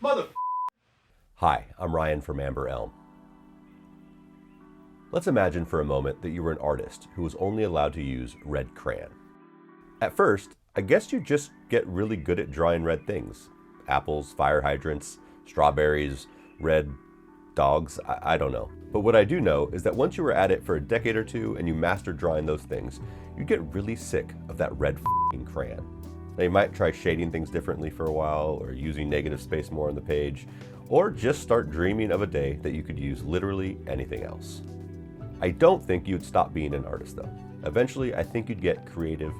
Mother. Hi, I'm Ryan from Amber Elm. Let's imagine for a moment that you were an artist who was only allowed to use red crayon. At first, I guess you just get really good at drawing red things. Apples, fire hydrants, strawberries, red dogs, I don't know. But what I do know is that once you were at it for a decade or two and you mastered drawing those things, you get really sick of that red f***ing crayon. Now you might try shading things differently for a while, or using negative space more on the page, or just start dreaming of a day that you could use literally anything else. I don't think you'd stop being an artist though. Eventually, I think you'd get creative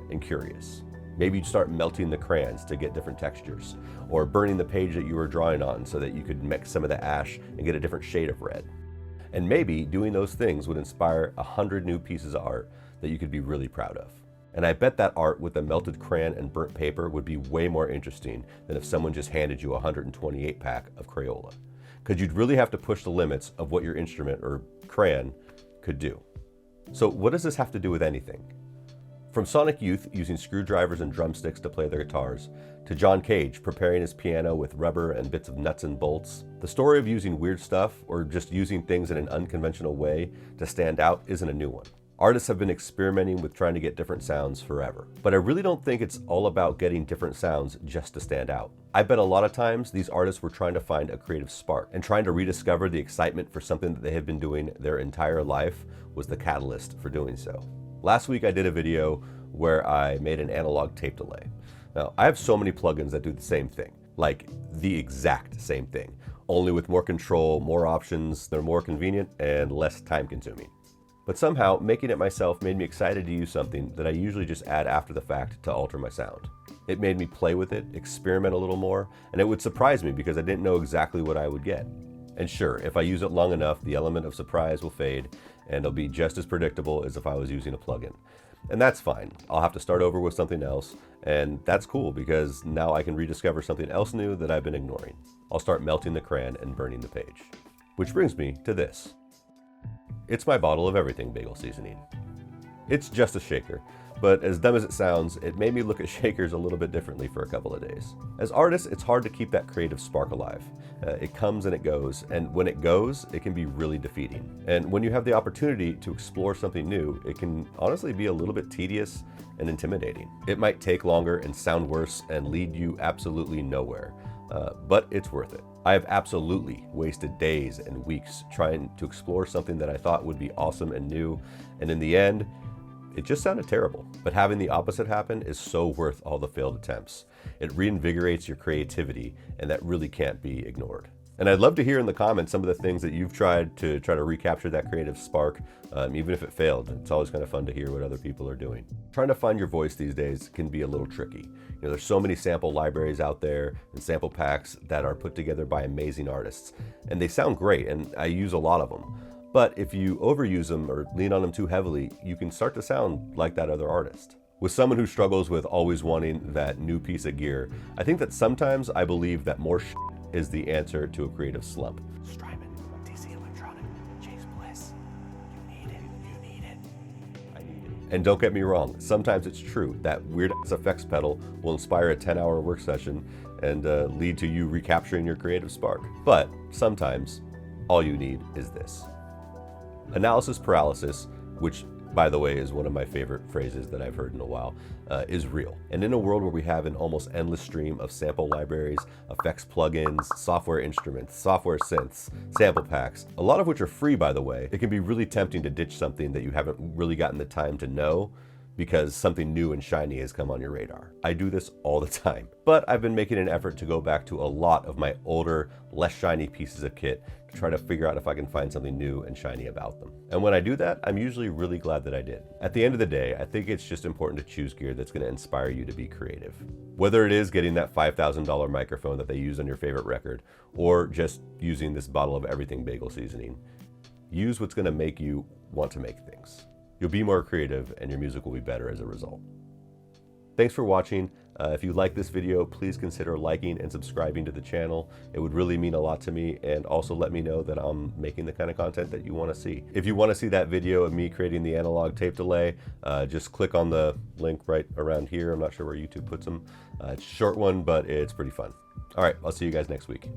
and curious. Maybe you'd start melting the crayons to get different textures, or burning the page that you were drawing on so that you could mix some of the ash and get a different shade of red. And maybe doing those things would inspire 100 new pieces of art that you could be really proud of. And I bet that art with the melted crayon and burnt paper would be way more interesting than if someone just handed you a 128 pack of Crayola. Because you'd really have to push the limits of what your instrument or crayon could do. So what does this have to do with anything? From Sonic Youth using screwdrivers and drumsticks to play their guitars, to John Cage preparing his piano with rubber and bits of nuts and bolts, the story of using weird stuff or just using things in an unconventional way to stand out isn't a new one. Artists have been experimenting with trying to get different sounds forever. But I really don't think it's all about getting different sounds just to stand out. I bet a lot of times these artists were trying to find a creative spark, and trying to rediscover the excitement for something that they have been doing their entire life was the catalyst for doing so. Last week I did a video where I made an analog tape delay. Now, I have so many plugins that do the same thing, like the exact same thing, only with more control, more options, they're more convenient and less time consuming. But somehow, making it myself made me excited to use something that I usually just add after the fact to alter my sound. It made me play with it, experiment a little more, and it would surprise me because I didn't know exactly what I would get. And sure, if I use it long enough, the element of surprise will fade, and it'll be just as predictable as if I was using a plugin. And that's fine. I'll have to start over with something else, and that's cool because now I can rediscover something else new that I've been ignoring. I'll start melting the crayon and burning the page. Which brings me to this. It's my bottle of everything bagel seasoning. It's just a shaker, but as dumb as it sounds, it made me look at shakers a little bit differently for a couple of days. As artists, it's hard to keep that creative spark alive. It comes and it goes, and when it goes, it can be really defeating. And when you have the opportunity to explore something new, it can honestly be a little bit tedious and intimidating. It might take longer and sound worse and lead you absolutely nowhere, but it's worth it. I have absolutely wasted days and weeks trying to explore something that I thought would be awesome and new, and in the end, it just sounded terrible. But having the opposite happen is so worth all the failed attempts. It reinvigorates your creativity, and that really can't be ignored. And I'd love to hear in the comments some of the things that you've tried to try to recapture that creative spark, even if it failed. It's always kind of fun to hear what other people are doing. Trying to find your voice these days can be a little tricky. You know, there's so many sample libraries out there and sample packs that are put together by amazing artists, and they sound great, and I use a lot of them. But if you overuse them or lean on them too heavily, you can start to sound like that other artist. With someone who struggles with always wanting that new piece of gear, I think that sometimes I believe that more is the answer to a creative slump. Strymon, DC Electronic, Chase Bliss. You need it. I need it. And don't get me wrong, sometimes it's true that weird-ass effects pedal will inspire a 10-hour work session and lead to you recapturing your creative spark. But sometimes, all you need is this. Analysis paralysis, which by the way is one of my favorite phrases that I've heard in a while, is real. And in a world where we have an almost endless stream of sample libraries, effects plugins, software instruments, software synths, sample packs, a lot of which are free by the way, it can be really tempting to ditch something that you haven't really gotten the time to know because something new and shiny has come on your radar. I do this all the time, but I've been making an effort to go back to a lot of my older, less shiny pieces of kit to try to figure out if I can find something new and shiny about them. And when I do that, I'm usually really glad that I did. At the end of the day, I think it's just important to choose gear that's going to inspire you to be creative. Whether it is getting that $5,000 microphone that they use on your favorite record, or just using this bottle of everything bagel seasoning, use what's going to make you want to make things. You'll be more creative and your music will be better as a result. Thanks for watching. If you like this video, please consider liking and subscribing to the channel. It would really mean a lot to me, and also let me know that I'm making the kind of content that you want to see. If you want to see that video of me creating the analog tape delay, just click on the link right around here. I'm not sure where YouTube puts them. It's a short one, but it's pretty fun. All right, I'll see you guys next week.